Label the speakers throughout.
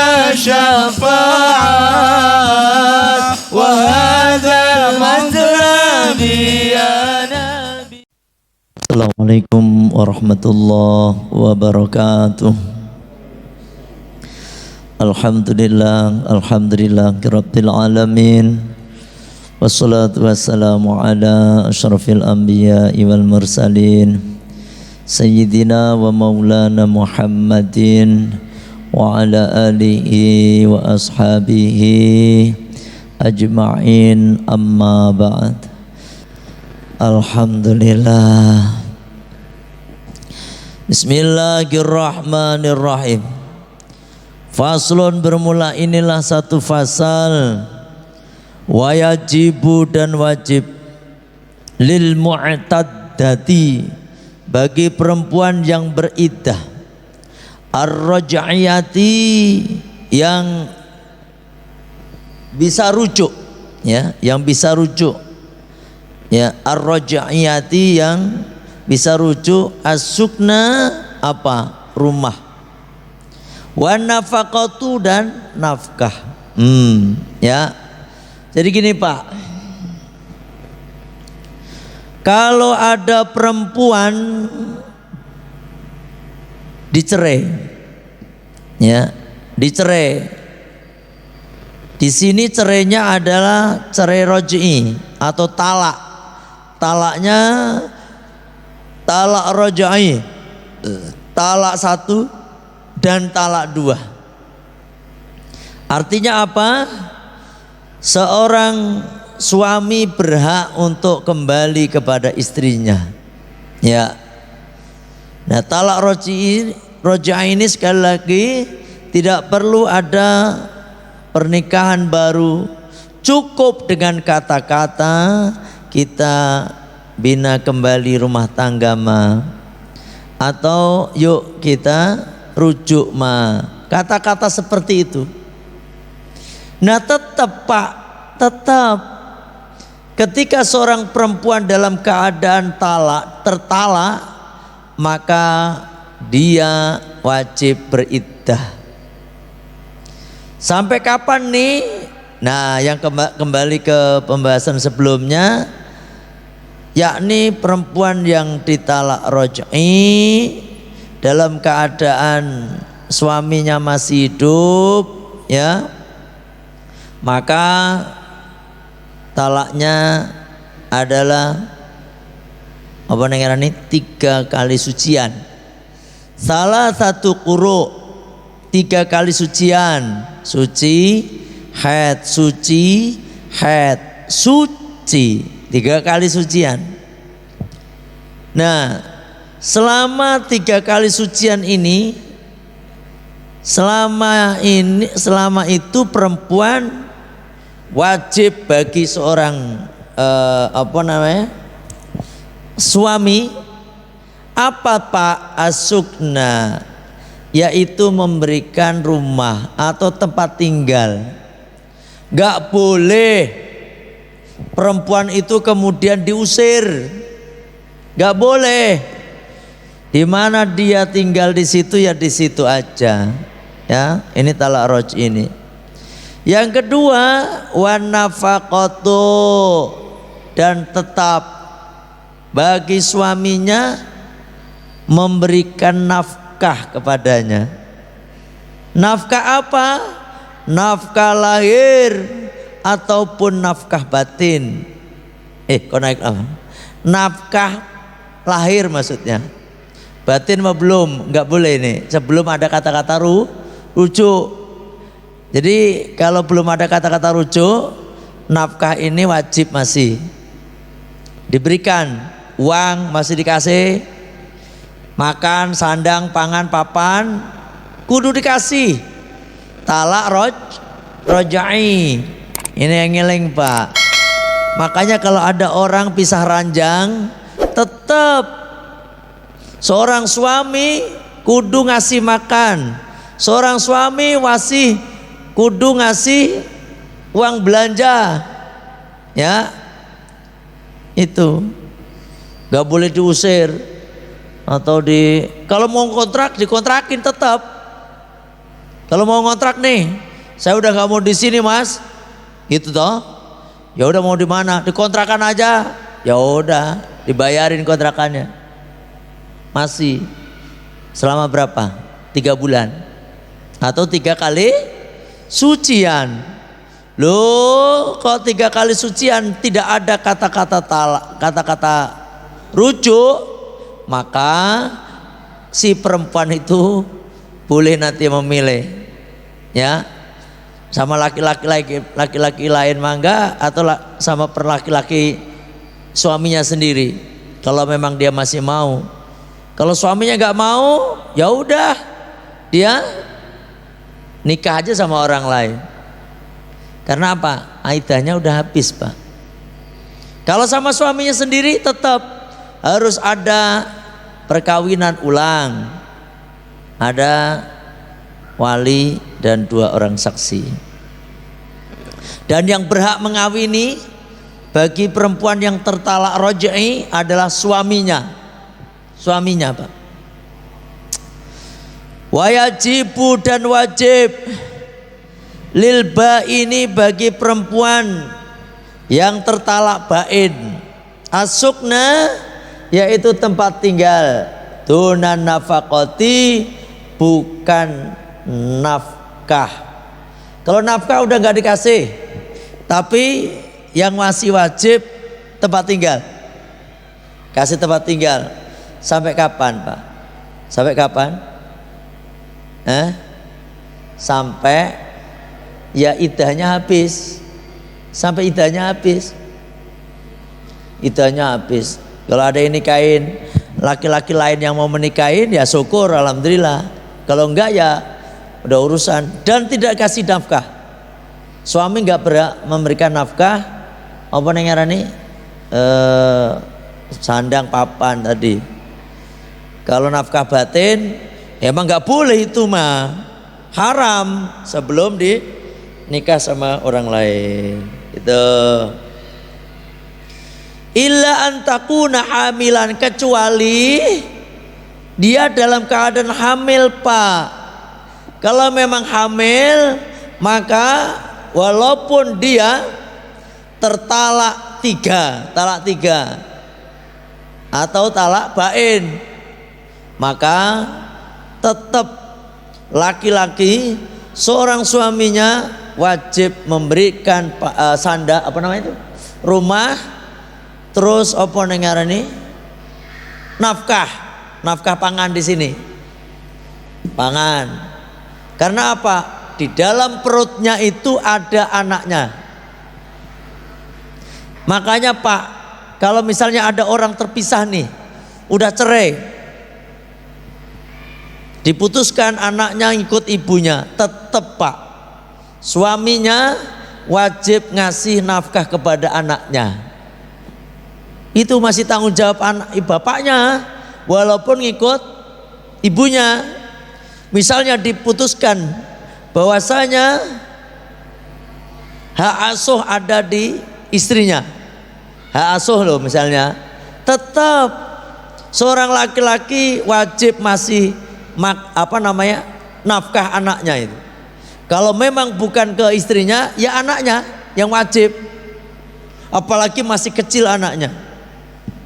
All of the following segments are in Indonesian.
Speaker 1: الشفاعات وهذا مطلبي يا نبي.
Speaker 2: Assalamualaikum warahmatullahi wabarakatuh. Alhamdulillah rabbil alamin. Wassalatu wassalamu ala asyrafil anbiya'i wal mursalin Sayyidina wa maulana Muhammadin wa ala alihi wa ashabihi ajma'in, amma ba'd. Alhamdulillah. Bismillahirrahmanirrahim. Faslun, bermula inilah satu fasal. Wajibu dan wajib lil mu'taddati, bagi perempuan yang beriddah, ar-raj'iyati, yang bisa rujuk, ya, yang bisa rujuk, ya, ar-raj'iyati, yang bisa rujuk, as-sukna, apa, rumah, wa nafaqatu, dan nafkah. Ya, jadi gini Pak, kalau ada perempuan dicerai, ya, dicerai. Di sini cerainya adalah cerai roj'i atau talak. Talaknya talak roj'i, talak 1 dan talak 2. Artinya apa? Seorang suami berhak untuk kembali kepada istrinya, ya. Nah, talak roj'i ini sekali lagi tidak perlu ada pernikahan baru, cukup dengan kata-kata kita bina kembali rumah tangga ma, atau yuk kita rujuk ma, kata-kata seperti itu. Nah, tetap Pak, tetap ketika seorang perempuan dalam keadaan tertalak, maka dia wajib beriddah. Sampai kapan nih? Nah, yang kembali ke pembahasan sebelumnya, yakni perempuan yang ditalak roj'i dalam keadaan suaminya masih hidup, ya, maka talaknya adalah apa namanya, 3 kali sucian. Salah satu quru, 3 kali sucian, suci, haid, suci, haid, suci, 3 kali sucian. Nah, selama 3 kali sucian ini, selama itu perempuan wajib bagi seorang suami, apa Pak? Asukna, yaitu memberikan rumah atau tempat tinggal. Gak boleh perempuan itu kemudian diusir, gak boleh. Di mana dia tinggal di situ, ya di situ aja, ya. Ini talak roj'i ini. Yang kedua, wan nafaqatu, dan tetap bagi suaminya memberikan nafkah kepadanya. Nafkah apa? Nafkah lahir ataupun nafkah batin. Kok naik apa? Nafkah lahir maksudnya. Batin mah belum, nggak boleh nih. Sebelum ada kata-kata rujuk. Jadi kalau belum ada kata-kata rujuk, nafkah ini wajib masih diberikan. Uang masih dikasih, makan, sandang, pangan, papan, kudu dikasih. Talak roj'i, ini yang ngiling Pak. Makanya kalau ada orang pisah ranjang, tetap seorang suami kudu ngasih makan, seorang suami kudu ngasih uang belanja, ya. Itu gak boleh diusir atau kalau mau kontrak dikontrakin tetap, Kalau mau ngontrak nih, saya udah nggak mau di sini mas, gitu toh. Ya udah mau di mana? Di kontrakan aja. Ya udah, dibayarin kontrakannya. Masih selama berapa? 3 bulan atau 3 kali sucian. Loh, kok 3 kali sucian tidak ada kata-kata talak, kata-kata rujuk, maka si perempuan itu boleh nanti memilih, ya, sama laki-laki lain mangga atau sama laki-laki suaminya sendiri. Kalau memang dia masih mau, kalau suaminya nggak mau, ya udah dia nikah aja sama orang lain. Karena apa? Iddahnya udah habis, Pak. Kalau sama suaminya sendiri tetap harus ada perkawinan ulang, ada wali dan 2 orang saksi. Dan yang berhak mengawini bagi perempuan yang tertalak roj'i adalah suaminya. Suaminya, Pak. Wajibu dan wajib lil baini bagi perempuan yang tertalak bain asukna, yaitu tempat tinggal, dunan nafaqati, bukan nafkah. Kalau nafkah udah nggak dikasih, tapi yang masih wajib tempat tinggal. Kasih tempat tinggal. Sampai kapan, Pak? Sampai kapan? Sampai ya iddahnya habis. Sampai iddahnya habis. Iddahnya habis. Kalau ada yang nikahin laki-laki lain yang mau menikahin, ya syukur, alhamdulillah. Kalau enggak ya udah urusan. Dan tidak kasih nafkah. Suami enggak berhak memberikan nafkah. Apa yang ngarani? Sandang papan tadi. Kalau nafkah batin, emang enggak boleh itu mah. Haram sebelum nikah sama orang lain. Itu. Illa antakuna hamilan, kecuali dia dalam keadaan hamil, Pak. Kalau memang hamil, maka walaupun dia tertalak 3, talak 3 atau talak bain, maka tetap laki-laki seorang suaminya wajib memberikan sanda, apa namanya itu, rumah, terus apa nengarani, nafkah pangan di sini, pangan. Karena apa? Di dalam perutnya itu ada anaknya. Makanya Pak, kalau misalnya ada orang terpisah nih, udah cerai, diputuskan anaknya ikut ibunya, tetap Pak, suaminya wajib ngasih nafkah kepada anaknya. Itu masih tanggung jawab bapaknya, walaupun ngikut ibunya. Misalnya diputuskan bahwasanya hak asuh ada di istrinya, hak asuh loh misalnya, tetap seorang laki-laki wajib masih nafkah anaknya itu. Kalau memang bukan ke istrinya, ya anaknya yang wajib. Apalagi masih kecil anaknya.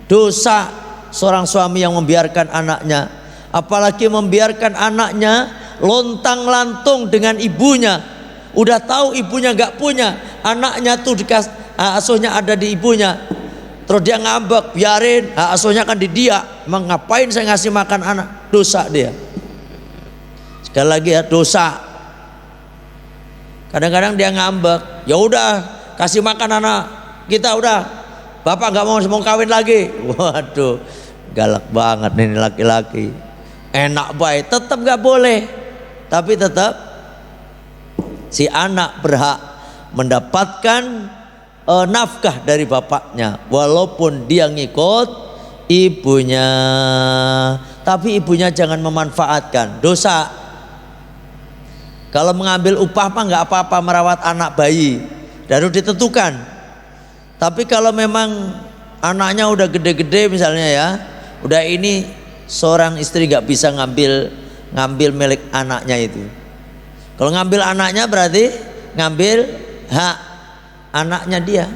Speaker 2: Dosa seorang suami yang membiarkan anaknya, apalagi membiarkan anaknya lontang-lantung dengan ibunya. Udah tahu ibunya nggak punya, anaknya tuh asuhnya ada di ibunya. Terus dia ngambek, biarin, asuhnya kan di dia. Emang ngapain saya ngasih makan anak? Dosa dia. Sekali lagi ya, dosa. Kadang-kadang dia ngambek, ya udah kasih makan anak kita, udah bapak nggak mau kawin lagi. Waduh, galak banget nih laki-laki. Enak baik, tetap nggak boleh. Tapi tetap si anak berhak mendapatkan nafkah dari bapaknya, walaupun dia ngikut ibunya. Tapi ibunya jangan memanfaatkan, dosa. Kalau mengambil upah mah nggak apa-apa, merawat anak bayi, baru ditentukan. Tapi kalau memang anaknya udah gede-gede misalnya ya, udah ini seorang istri nggak bisa ngambil milik anaknya itu. Kalau ngambil anaknya berarti ngambil hak anaknya dia.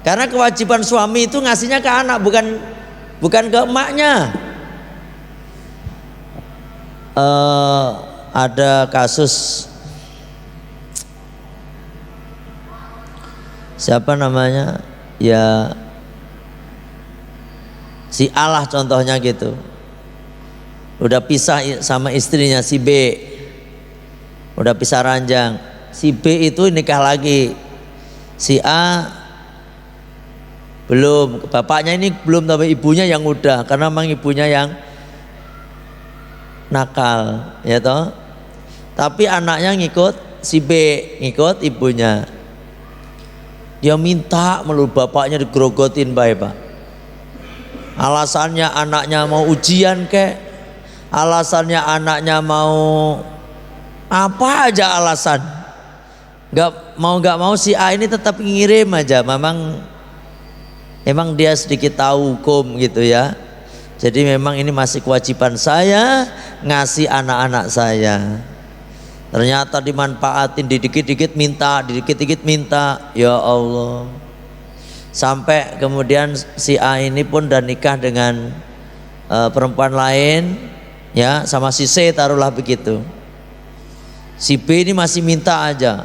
Speaker 2: Karena kewajiban suami itu ngasihnya ke anak, bukan ke emaknya. Ada kasus siapa namanya, ya si Allah contohnya gitu, udah pisah sama istrinya si B, udah pisah ranjang. Si B itu nikah lagi, si A belum, bapaknya ini belum, tapi ibunya yang udah, karena memang ibunya yang nakal, ya toh. Tapi anaknya ngikut si B, ngikut ibunya. Dia minta melulu, bapaknya digerogotin baik Pak. Alasannya anaknya mau ujian kek, alasannya anaknya mau apa aja alasan. Gak mau si A ini tetap ngirim aja. Memang dia sedikit tahu hukum gitu ya. Jadi memang ini masih kewajiban saya ngasih anak-anak saya. Ternyata dimanfaatin, dikit-dikit minta, dikit-dikit minta. Ya Allah. Sampai kemudian si A ini pun udah nikah dengan perempuan lain, ya, sama si C, taruhlah begitu. Si B ini masih minta aja.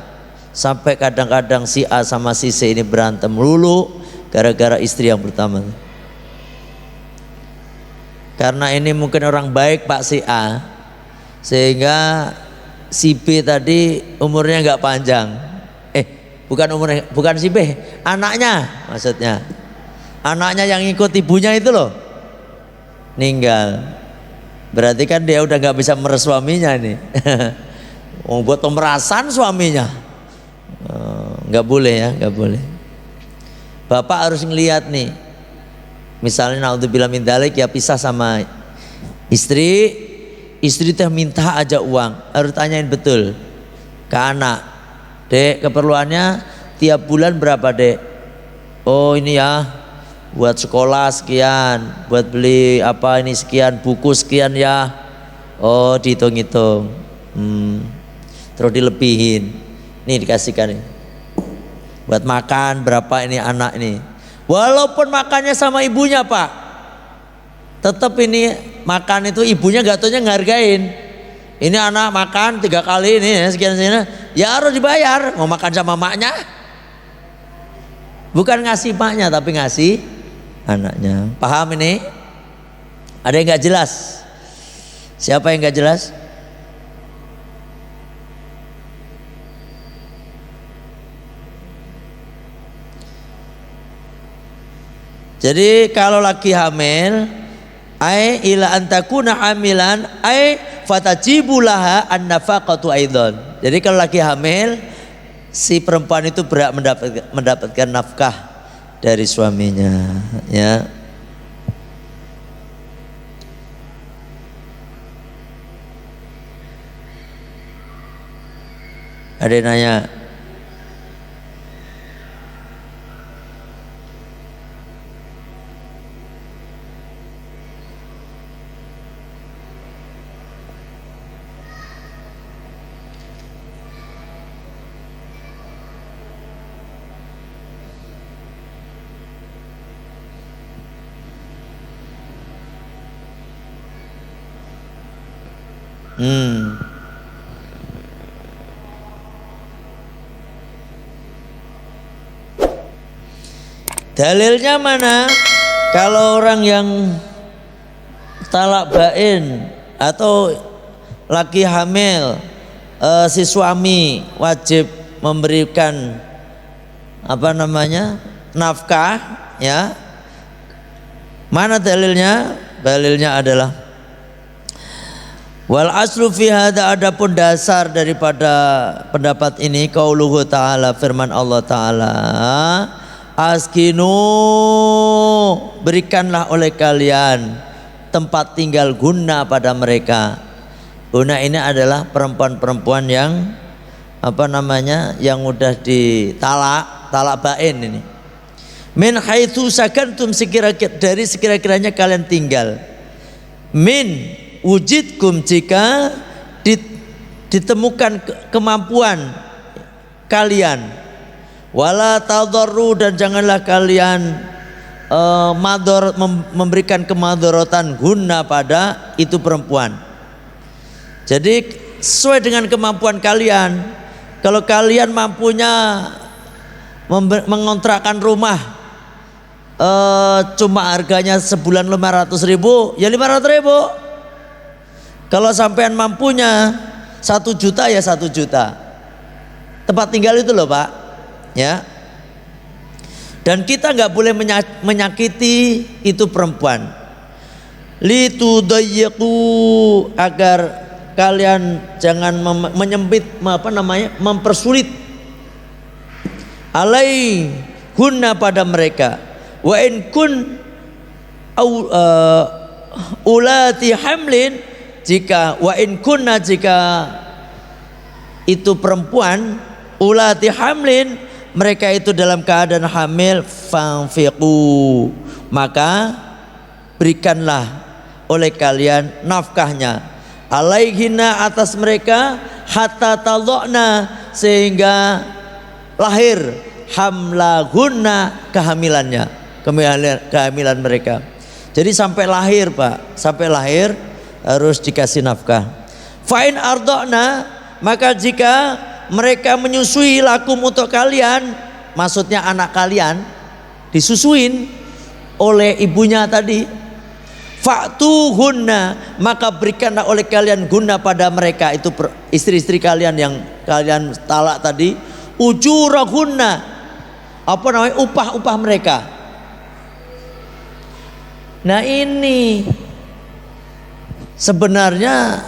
Speaker 2: Sampai kadang-kadang si A sama si C ini berantem lulu gara-gara istri yang pertama. Karena ini mungkin orang baik Pak si A, sehingga si B tadi umurnya nggak panjang. Bukan si B, anaknya maksudnya. Anaknya yang ikut ibunya itu loh ninggal. Berarti kan dia udah nggak bisa meres suaminya nih. Buat pemerasan suaminya. Nggak boleh ya, nggak boleh. Bapak harus ngelihat nih, misalnya naudzubillah min dzalik, ya pisah sama istri teh minta aja uang, harus tanyain betul ke anak, dek keperluannya tiap bulan berapa dek? Oh ini ya buat sekolah sekian, buat beli apa ini sekian, buku sekian ya. Oh dihitung-hitung, terus dilebihin, nih dikasihkan nih. Buat makan berapa ini anak ini. Walaupun makannya sama ibunya Pak, tetap ini makan itu ibunya gak taunya ngehargain. Ini anak makan 3 kali ini sekian, ya harus dibayar. Mau makan sama maknya, bukan ngasih maknya tapi ngasih anaknya. Paham ini? Ada yang gak jelas? Siapa yang gak jelas? Jadi kalau laki hamil, ai ila antakuna hamilan, ai fatajibulaha an-nafaqatu aidan. Jadi kalau laki hamil, si perempuan itu berhak mendapatkan nafkah dari suaminya, ya. Ada yang nanya, dalilnya mana? Kalau orang yang talak bain atau laki hamil, si suami wajib memberikan apa namanya nafkah, ya. Mana dalilnya? Dalilnya adalah wal aslu fi hadza, adapun dasar daripada pendapat ini qauluhu ta'ala, firman Allah Ta'ala, askinu, berikanlah oleh kalian tempat tinggal guna pada mereka. Guna ini adalah perempuan-perempuan yang apa namanya, yang udah talak bain ini. Min haitsu sakantum, dari sekira-kiranya kalian tinggal. Min wujidkum, jika ditemukan kemampuan kalian, wala tadarru, dan janganlah kalian memberikan kemadharatan guna pada itu perempuan. Jadi sesuai dengan kemampuan kalian. Kalau kalian mampunya mengontrakkan rumah cuma harganya sebulan 500.000, ya 500.000. Kalau sampean mampunya 1 juta, ya 1 juta. Tempat tinggal itu loh Pak, ya. Dan kita nggak boleh menyakiti itu perempuan. Litudayyiqu, agar kalian jangan menyempit, mempersulit alaihunna, pada mereka. Wa in kun ulati hamlin, jika wa in kunna, jika itu perempuan ulati hamlin, mereka itu dalam keadaan hamil, fanfiqu, maka berikanlah oleh kalian nafkahnya, alaihinna, atas mereka, hatta tadhna, sehingga lahir, hamlahunna, kehamilan mereka. Jadi sampai lahir Pak, sampai lahir harus dikasih nafkah. Fa'in arda'na, maka jika mereka menyusui lakum untuk kalian, maksudnya anak kalian disusuin oleh ibunya tadi, fa'tuhunna, maka berikanlah oleh kalian guna pada mereka, itu istri-istri kalian yang kalian talak tadi, ujurahunna, upah-upah mereka. Nah ini sebenarnya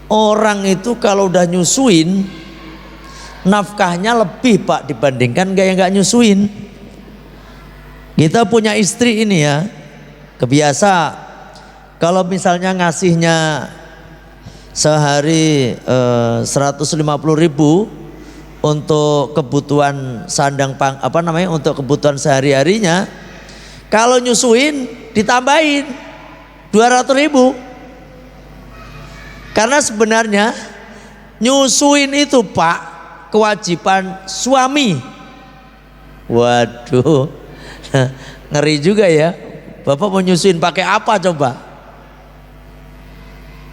Speaker 2: orang itu kalau udah nyusuin nafkahnya lebih Pak dibandingkan yang nggak nyusuin. Kita punya istri ini ya, kebiasa kalau misalnya ngasihnya sehari 150.000 untuk kebutuhan untuk kebutuhan sehari-harinya, kalau nyusuin ditambahin 200.000. Karena sebenarnya nyusuin itu Pak kewajiban suami. Waduh, ngeri juga ya. Bapak mau nyusuin pakai apa coba?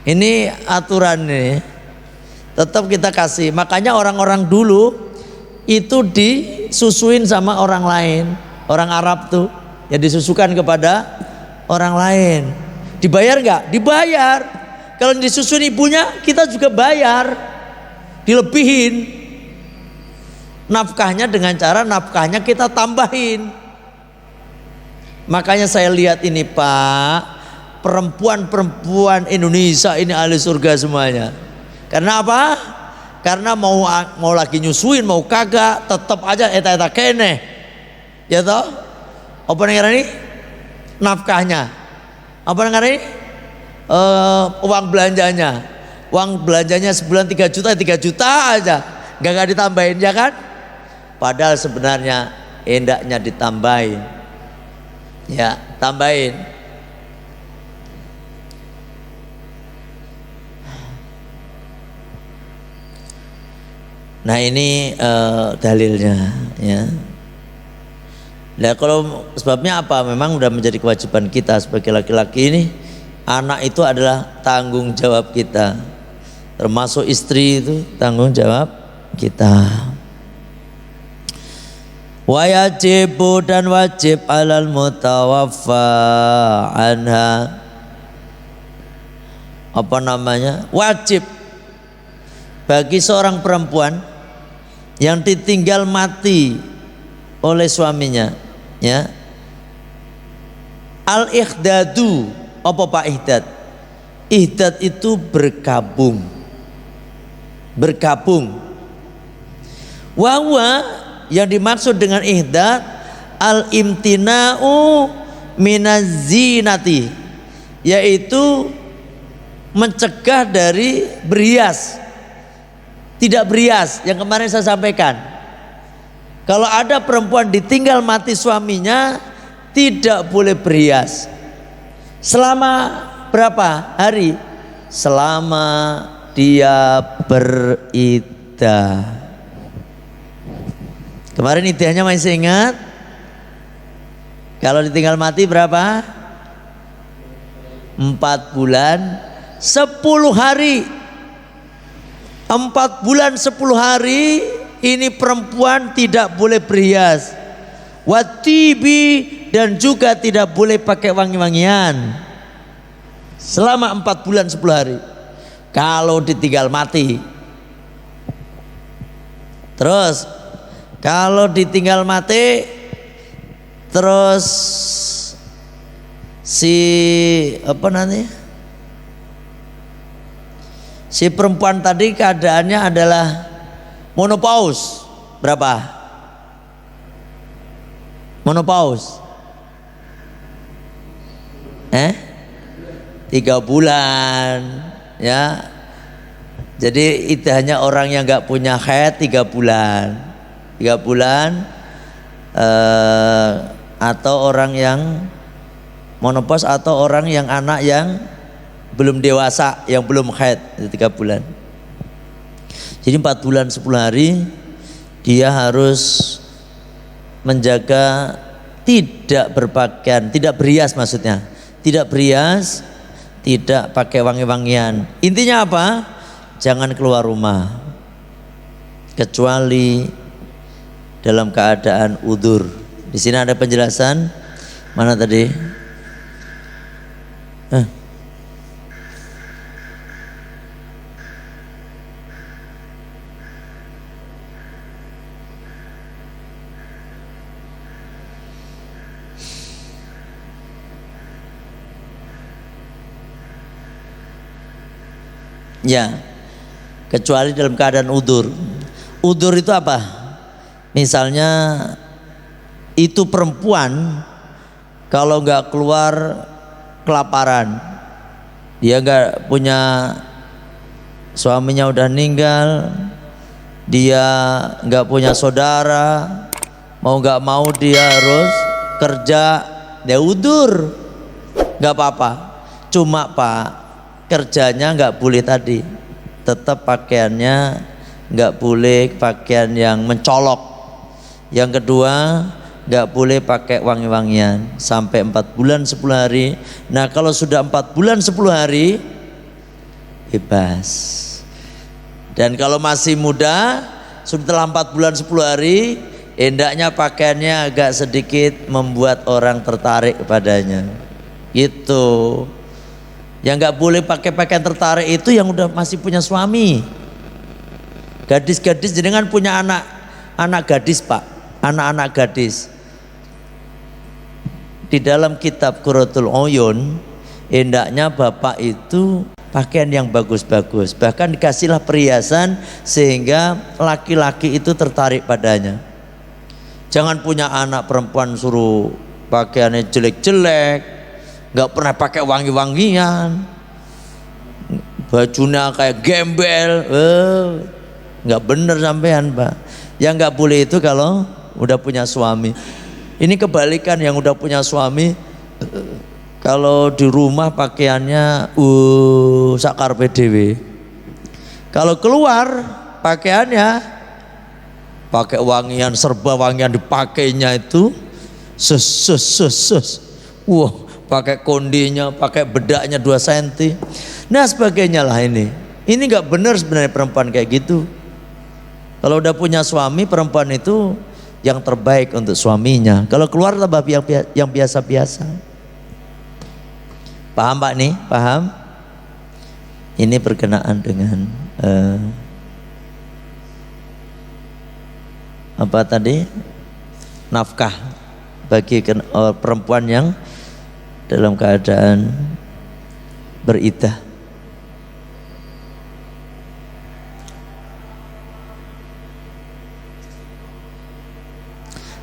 Speaker 2: Ini aturan nih, tetap kita kasih. Makanya orang-orang dulu itu disusuin sama orang lain. Orang Arab tuh ya disusukan kepada orang lain. Dibayar nggak? Dibayar. Kalau disusuin ibunya, kita juga bayar, dilebihin nafkahnya, dengan cara nafkahnya kita tambahin. Makanya saya lihat ini Pak, perempuan-perempuan Indonesia ini ahli surga semuanya. Karena apa? Karena mau lagi nyusuin, mau kagak, tetap aja eta kene, ya toh? Apa ini? Nafkahnya. Apa ini? Uang belanjanya sebulan 3 juta aja, gak ditambahin, ya kan? Padahal sebenarnya hendaknya ditambahin, ya tambahin. Nah ini dalilnya ya. Nah kalau sebabnya apa? Memang udah menjadi kewajiban kita sebagai laki-laki ini. Anak itu adalah tanggung jawab kita, termasuk istri itu tanggung jawab kita. Wajibu, dan wajib alal mutawaffa anha, wajib bagi seorang perempuan yang ditinggal mati oleh suaminya, ya, al-ikhdadu. Apa Pak ihdad? Ihdad itu bergabung. Wawa, yang dimaksud dengan ihdad, al-imtina'u minazinati, yaitu mencegah dari berhias, tidak berhias, yang kemarin saya sampaikan. Kalau ada perempuan ditinggal mati suaminya, tidak boleh berhias selama berapa hari? selama dia beriddah. Kemarin iddahnya masih ingat? Kalau ditinggal mati berapa? 4 bulan 10 hari. 4 bulan 10 hari ini perempuan tidak boleh berhias. Watibi, dan juga tidak boleh pakai wangi-wangian selama 4 bulan 10 hari. Kalau ditinggal mati. Terus kalau ditinggal mati, terus si perempuan tadi keadaannya adalah menopause. Berapa? Menopause 3 bulan ya. Jadi iddahnya orang yang nggak punya haid 3 bulan. 3 bulan atau orang yang menopause atau orang yang anak yang belum dewasa, yang belum haid, itu 3 bulan. Jadi 4 bulan 10 hari dia harus menjaga tidak berpakaian, tidak berhias maksudnya. Tidak berhias, tidak pakai wangi-wangian. Intinya apa? Jangan keluar rumah kecuali dalam keadaan udzur. Di sini ada penjelasan. Mana tadi? Ya, kecuali dalam keadaan udzur. Udzur itu apa? Misalnya itu perempuan kalau nggak keluar kelaparan, dia nggak punya, suaminya udah meninggal, dia nggak punya saudara, mau nggak mau dia harus kerja, dia udzur, nggak apa-apa. Cuma Pak, kerjanya nggak boleh tadi, tetap pakaiannya nggak boleh pakaian yang mencolok. Yang kedua, nggak boleh pakai wangi-wangian sampai 4 bulan 10 hari. Nah kalau sudah 4 bulan 10 hari bebas. Dan kalau masih muda, setelah 4 bulan 10 hari, hendaknya pakaiannya agak sedikit membuat orang tertarik kepadanya. Gitu. Yang nggak boleh pakai pakaian tertarik itu yang udah masih punya suami. Gadis-gadis jenengan punya anak gadis Pak, anak-anak gadis. Di dalam kitab Qurratul Uyun, hendaknya bapak itu pakaian yang bagus-bagus, bahkan dikasihlah perhiasan sehingga laki-laki itu tertarik padanya. Jangan punya anak perempuan suruh pakaiannya jelek-jelek, nggak pernah pakai wangi-wangian, bajunya kayak gembel, nggak bener sampean Pak. Yang nggak boleh itu kalau udah punya suami. Ini kebalikan, yang udah punya suami kalau di rumah pakaiannya sakar PDW. Kalau keluar pakaiannya pakai wangian, serba wangian dipakainya itu wah, pakai kondinya, pakai bedaknya 2 cm. Nah sebagainya lah ini. Ini nggak benar sebenarnya perempuan kayak gitu. Kalau udah punya suami, perempuan itu yang terbaik untuk suaminya. Kalau keluar tambah yang biasa-biasa. Paham Pak nih? Paham? Ini berkenaan dengan apa tadi? Nafkah bagi perempuan yang dalam keadaan beriddah.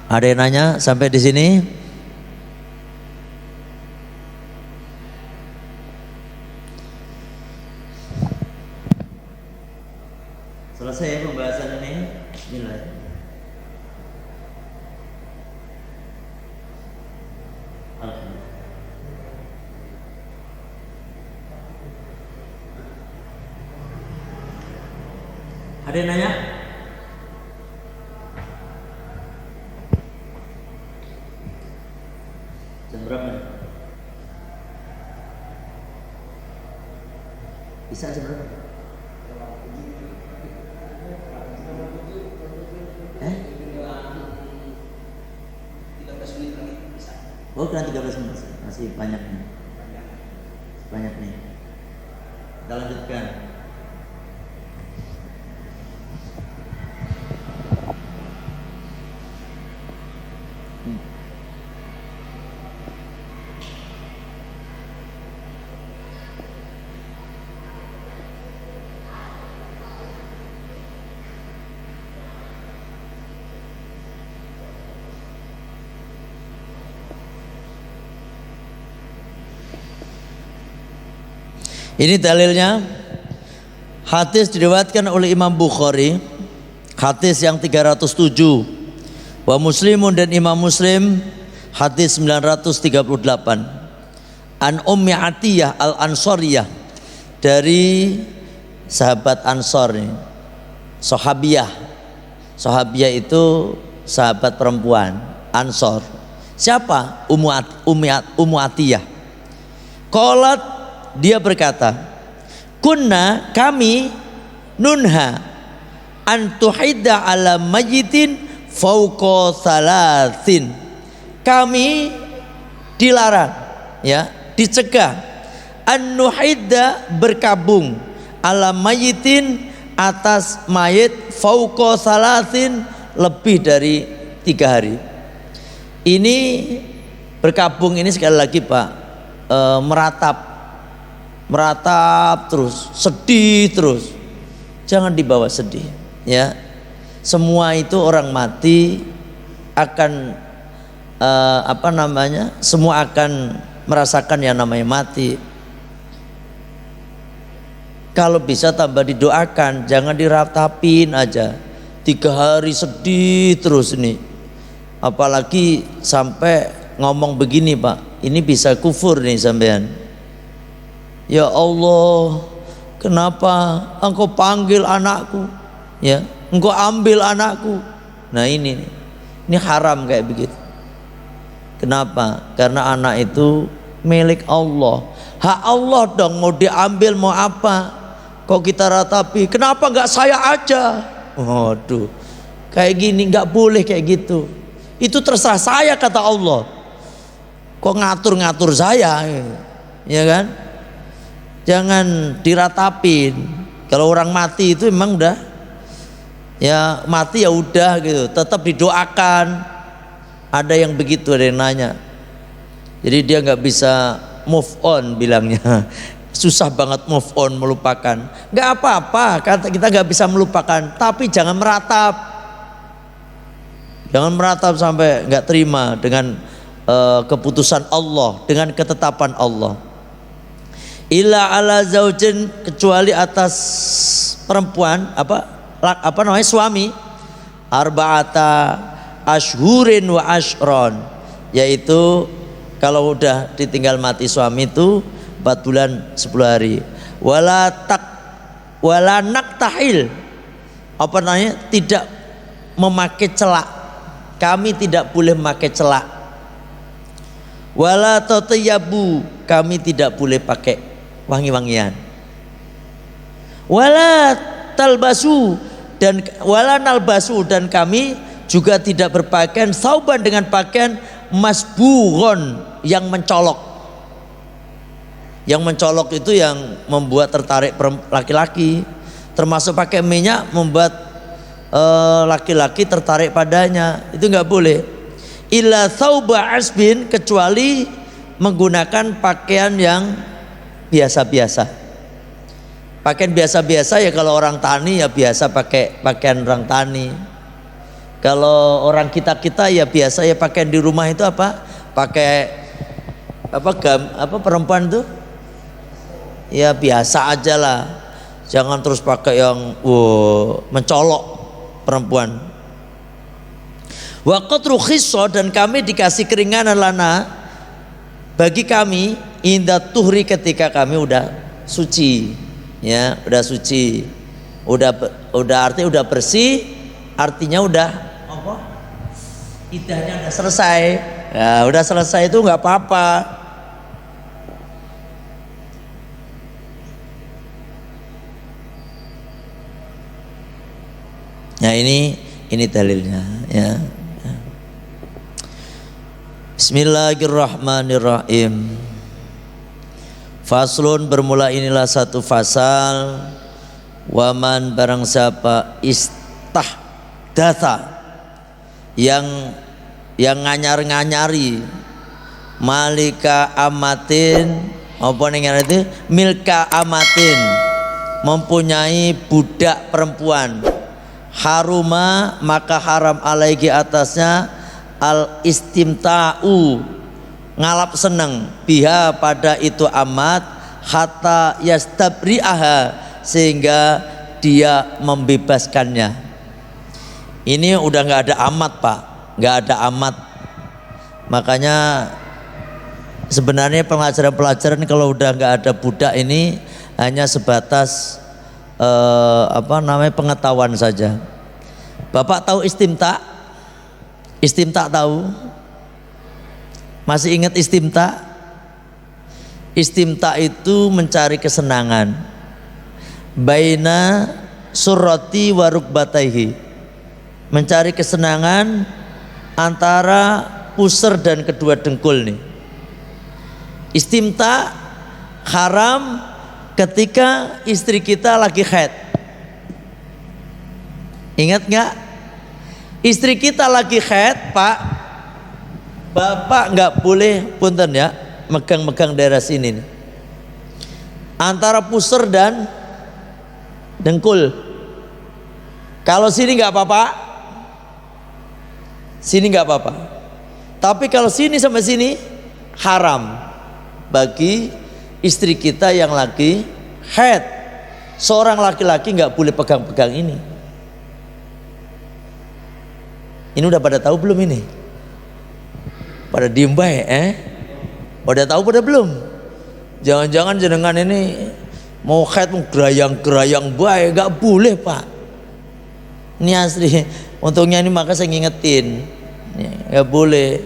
Speaker 2: Ada yang nanya sampai di sini? Selesai pembahasan ini? Bismillah. Alhamdulillah. Ada yang nanya? Jam berapa? Bisa jam berapa? Oh, kan 13 menit. Masih banyak nih. Banyak nih. Kita lanjutkan. Ini dalilnya. Hadis diriwayatkan oleh Imam Bukhari, hadis yang 307. Wa Muslimun, dan Imam Muslim, hadis 938. An Ummi Atiyah Al-Ansariyah, dari sahabat Ansor ini. Sahabiyah. Sahabiyah itu sahabat perempuan Ansor. Siapa? Ummu Atiyah. Qalat, dia berkata, kunna, kami, nunha antuhidda ala mayitin fauqa salasin. Kami dilarang, ya, dicegah, an-nuhidda, berkabung, ala mayitin, atas mayit, fauqa salasin, lebih dari 3 hari. Ini berkabung ini sekali lagi Pak, meratap terus, sedih terus. Jangan dibawa sedih, ya. Semua itu orang mati akan semua akan merasakan yang namanya mati. Kalau bisa tambah didoakan, jangan diratapin aja. 3 hari sedih terus ini. Apalagi sampai ngomong begini Pak, ini bisa kufur nih sampean. Ya Allah, kenapa engkau panggil anakku, ya, engkau ambil anakku. Nah ini haram kayak begitu. Kenapa? Karena anak itu milik Allah, hak Allah dong, mau diambil mau apa. Kok kita ratapi, kenapa nggak saya aja? Waduh, kayak gini nggak boleh kayak gitu. Itu terserah saya, kata Allah. Kok ngatur-ngatur saya, ya kan? Jangan diratapin. Kalau orang mati itu memang udah, ya mati ya udah gitu. Tetap didoakan. Ada yang begitu, ada yang nanya. Jadi dia nggak bisa move on bilangnya. Susah banget move on, melupakan. Nggak apa-apa, kita nggak bisa melupakan. Tapi jangan meratap. Jangan meratap sampai nggak terima dengan keputusan Allah, dengan ketetapan Allah. Illa ala zaujin, kecuali atas perempuan, apa namanya, suami, arba'ata ashhurin wa ashron, yaitu kalau udah ditinggal mati suami itu 4 bulan 10 hari. Wala naktahil, apa namanya, tidak memakai celak. Kami tidak boleh memakai celak. Wala tatayabu, kami tidak boleh pakai wangi-wangian. Wala talbasu, dan wala nalbasu, dan kami juga tidak berpakaian sauban, dengan pakaian masbughon, yang mencolok. Yang mencolok itu yang membuat tertarik laki-laki, termasuk pakai minyak membuat laki-laki tertarik padanya, itu nggak boleh. Illa thauba asbin, kecuali menggunakan pakaian yang biasa-biasa. Pakaian biasa-biasa ya, kalau orang tani ya biasa pakai pakaian orang tani. Kalau orang kita ya biasa ya pakaian di rumah itu apa? Pakai perempuan tuh ya biasa aja lah. Jangan terus pakai yang mencolok perempuan. Wa qad rukhissa, dan kami dikasih keringanan lana, bagi kami, inda tuhri, ketika kami udah suci, ya udah suci. Udah artinya udah bersih, artinya udah apa? Iddahnya udah selesai. Ya, udah selesai itu nggak apa-apa. Nah ini dalilnya ya. Bismillahirrahmanirrahim. Faslun, bermula inilah satu fasal. Waman barang siapa istahdatha, yang nganyari malika amatin, apa nih itu milka amatin, mempunyai budak perempuan, haruma maka haram alaihi atasnya al istimta'u, ngalap seneng biha pada itu amat, hatta yastabri'aha, sehingga dia membebaskannya. Ini udah nggak ada amat Pak, nggak ada amat. Makanya sebenarnya pelajaran kalau udah nggak ada budak ini hanya sebatas pengetahuan saja. Bapak tahu istimta? Istimta tahu? Masih ingat istimta? Istimta itu mencari kesenangan baina surrati wa rukbataihi, mencari kesenangan antara pusar dan kedua dengkul nih. Istimta haram ketika istri kita lagi haid. Ingat nggak? Istri kita lagi haid Pak, Bapak nggak boleh, punten ya, megang-megang daerah sini nih, antara pusar dan dengkul. Kalau sini nggak apa-apa, sini nggak apa-apa. Tapi kalau sini sampai sini haram bagi istri kita yang lagi haid. Seorang laki-laki nggak boleh pegang-pegang ini. Ini udah pada tahu belum ini? Pada diem bae, Udah tahu pada belum? Jangan-jangan jenengan ini mau haid mau gerayang-gerayang baik, nggak boleh Pak. Ini asli. Untungnya ini maka saya ngingetin, nggak boleh.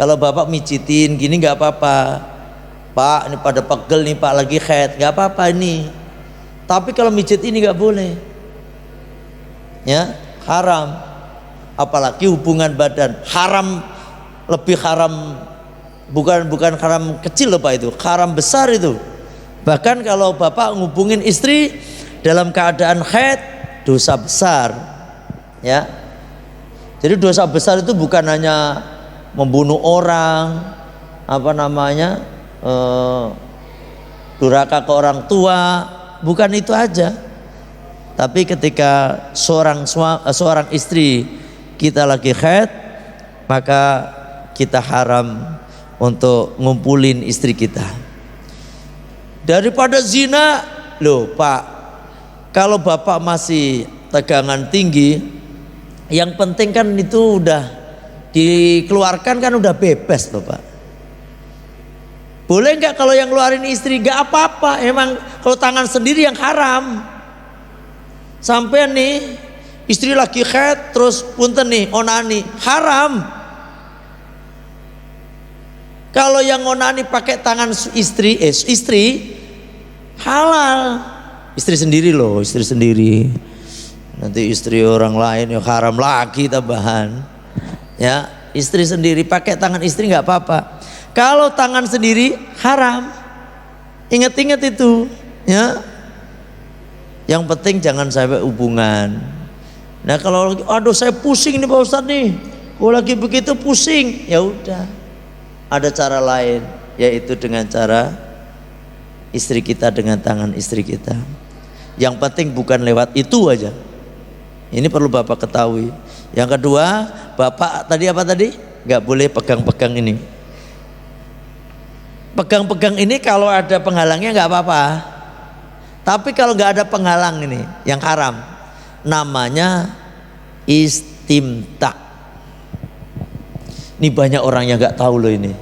Speaker 2: Kalau Bapak mijitin gini nggak apa-apa Pak, ini pada pegel nih Pak lagi haid, nggak apa-apa ini. Tapi kalau mijit ini nggak boleh, ya haram. Apalagi hubungan badan, haram, lebih haram, bukan haram kecil loh Pak, itu haram besar itu. Bahkan kalau Bapak ngubungin istri dalam keadaan haid, dosa besar, ya. Jadi dosa besar itu bukan hanya membunuh orang, durhaka ke orang tua, bukan itu aja. Tapi ketika seorang istri kita lagi haid, maka kita haram untuk ngumpulin istri kita. Daripada zina, loh Pak, kalau Bapak masih tegangan tinggi, yang penting kan itu udah dikeluarkan, kan udah bebas loh Pak. Boleh nggak kalau yang ngeluarin istri? Nggak apa-apa, emang kalau tangan sendiri yang haram. Sampai nih istri lagi haid terus punten nih onani, haram. Kalau yang onani pakai tangan istri halal. Istri sendiri loh, istri sendiri. Nanti istri orang lain yang haram lagi tambahan. Ya, istri sendiri pakai tangan istri nggak apa-apa. Kalau tangan sendiri haram. Ingat-ingat itu, ya. Yang penting jangan sampai hubungan. Nah kalau aduh saya pusing nih Pak Ustadz nih, kalau lagi begitu pusing, ya udah, ada cara lain, yaitu dengan cara istri kita, dengan tangan istri kita. Yang penting bukan lewat itu aja. Ini perlu Bapak ketahui. Yang kedua, Bapak tadi apa tadi? Gak boleh pegang-pegang ini. Pegang-pegang ini kalau ada penghalangnya gak apa-apa. Tapi kalau gak ada penghalang ini, yang haram, namanya istimta. Ini banyak orang yang gak tahu loh ini.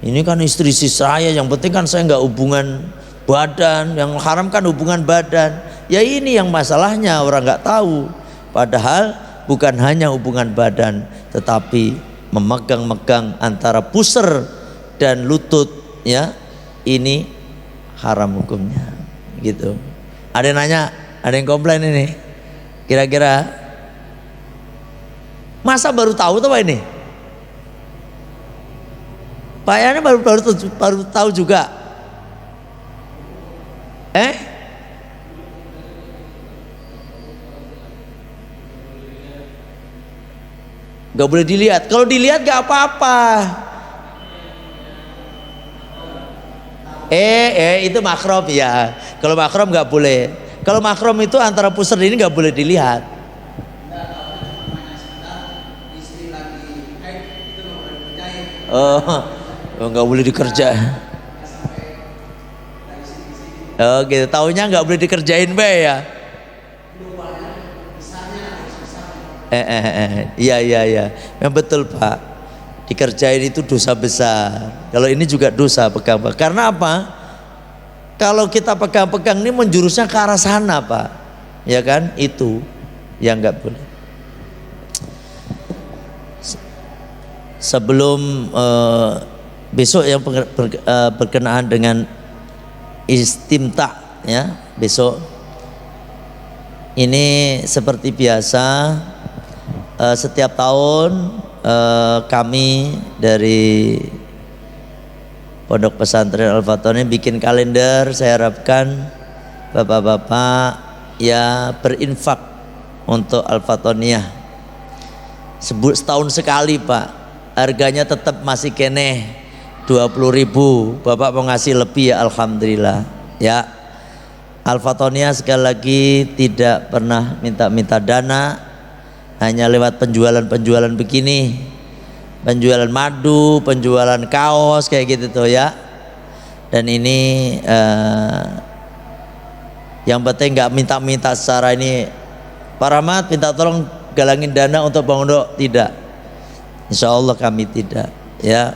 Speaker 2: Ini kan istri saya, yang penting kan saya gak hubungan badan. Yang haram kan hubungan badan. Ya ini yang masalahnya, orang nggak tahu. Padahal bukan hanya hubungan badan, tetapi memegang-megang antara pusar dan lutut, ya ini haram hukumnya gitu. Ada yang nanya, ada yang komplain ini, kira-kira masa baru tahu tuh Pak ini? Pak Yana baru tahu juga. Gak boleh dilihat. Kalau dilihat gak apa-apa. Itu makrom ya. Kalau makrom gak boleh. Kalau makrom itu antara pusar ini gak boleh dilihat. Oh, gak boleh dikerja. Oh gitu. Taunya gak boleh dikerjain be ya. Iya. Yang betul Pak. Dikerjain itu dosa besar. Kalau ini juga dosa pegang-pegang. Karena apa? Kalau kita pegang-pegang ini menjurusnya ke arah sana Pak. Ya kan? Itu yang nggak boleh. Sebelum besok yang berkenaan dengan istimta ya besok. Ini seperti biasa. Setiap tahun kami dari Pondok Pesantren Al-Fatoni bikin kalender. Saya harapkan bapak-bapak ya berinfak untuk Al-Fatoniyah. Setahun sekali Pak. Harganya tetap masih keneh 20.000. Bapak mau ngasih lebih ya alhamdulillah. Ya. Al-Fatoniyah sekali lagi tidak pernah minta-minta dana. Hanya lewat penjualan begini, penjualan madu, penjualan kaos kayak gitu tuh ya. Dan ini yang penting nggak minta-minta secara ini. Pak Rahmat minta tolong galangin dana untuk pondok, tidak. Insya Allah kami tidak ya.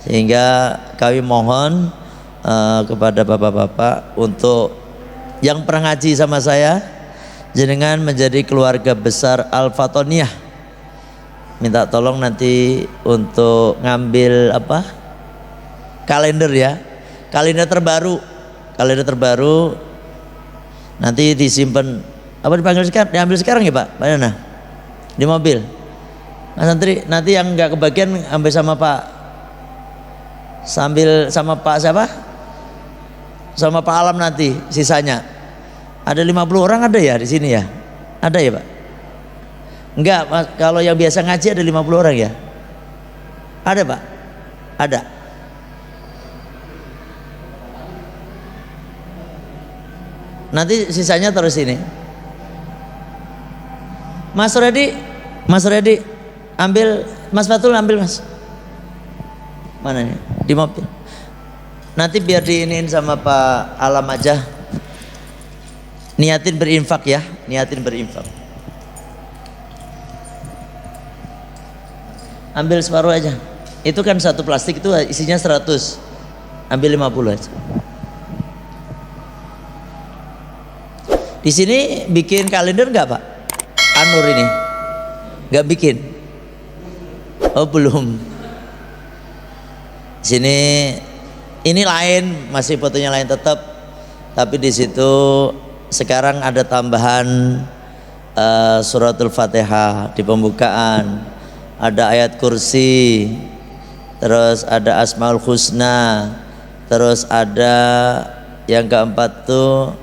Speaker 2: Sehingga kami mohon kepada bapak-bapak untuk yang pernah ngaji sama saya, jenengan menjadi keluarga besar Al-Fatoniyah. Minta tolong nanti untuk ngambil apa? Kalender ya. Kalender terbaru. Nanti disimpan apa dipanggil sekarang? Diambil sekarang ya Pak? Mana? Di mobil. Mas Santri, nanti yang nggak kebagian ambil sama Pak. Sambil sama Pak siapa? Sama Pak Alam nanti sisanya. Ada 50 orang ada ya di sini ya? Ada ya Pak? Enggak, Mas, kalau yang biasa ngaji ada 50 orang ya? Ada Pak? Ada. Nanti sisanya terus ini. Mas Reddy, ambil, Mas Fatul ambil Mas. Mana nih? Di mobil. Nanti biar diinin sama Pak Alam aja. Niatin berinfak ya, niatin berinfak. Ambil separuh aja. Itu kan satu plastik itu isinya 100. Ambil 50 aja. Di sini bikin kalender nggak Pak? Anur ini nggak bikin? Oh belum. Sini ini lain, masih fotonya lain tetap. Tapi di situ sekarang ada tambahan suratul Fatihah di pembukaan, ada ayat kursi, terus ada Asmaul Husna, terus ada yang keempat tuh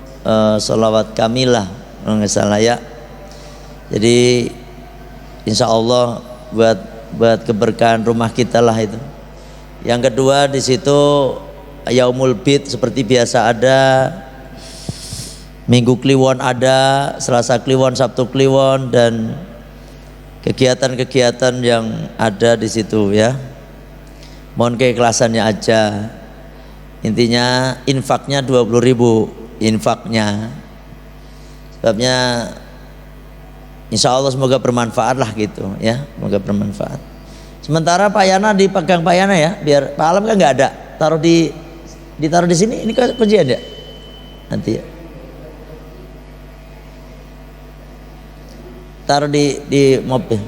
Speaker 2: sholawat kamilah nggak salah ya. Jadi insya Allah buat keberkahan rumah kita lah itu. Yang kedua di situ Yaumul Bid seperti biasa ada. Minggu Kliwon ada, Selasa Kliwon, Sabtu Kliwon, dan kegiatan-kegiatan yang ada di situ ya. Mohon keikhlasannya aja. Intinya infaknya 20.000 infaknya. Sebabnya insya Allah semoga bermanfaat lah gitu ya, semoga bermanfaat. Sementara Pak Yana dipegang Pak Yana ya, biar Pak Alam kan nggak ada. Ditaruh di sini, ini kuncian ya nanti ya. taruh di mobil.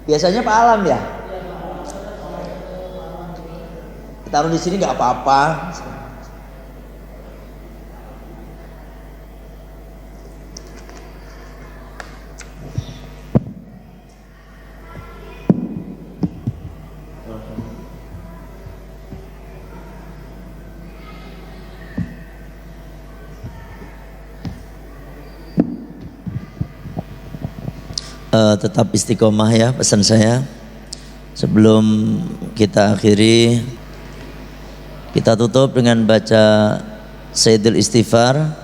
Speaker 2: Biasanya Pak Alam ya. Taruh di sini nggak apa-apa. Tetap istiqomah ya pesan saya. Sebelum kita akhiri, kita tutup dengan baca Sayyidul Istighfar.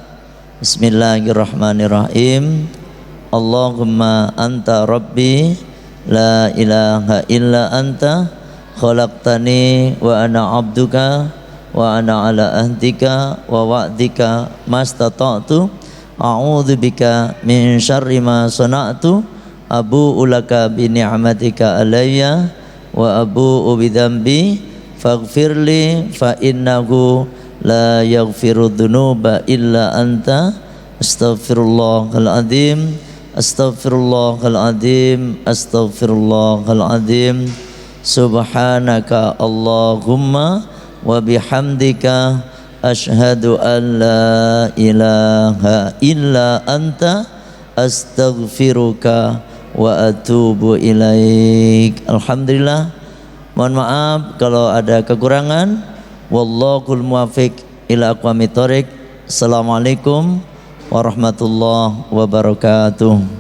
Speaker 2: Bismillahirrahmanirrahim. Allahumma anta rabbi la ilaha illa anta khalaqtani wa ana abduka wa ana ala ahdika wa wa'dika mastata'tu a'udzu bika min syarri ma sana'tu abu'u laka bi ni'matika alayya wa abu'u bi dzambi faghfirli fa innahu la yaghfiru dzunuba illa anta astaghfirullahal azim astaghfirullahal azim astaghfirullahal azim subhanaka allahumma wa bihamdika asyhadu an la ilaha illa anta astaghfiruka wa atubu ilaik. Alhamdulillah. Mohon maaf kalau ada kekurangan. Wallahul muwaffiq ila aqwamit thoriq. Assalamualaikum warahmatullahi wabarakatuh.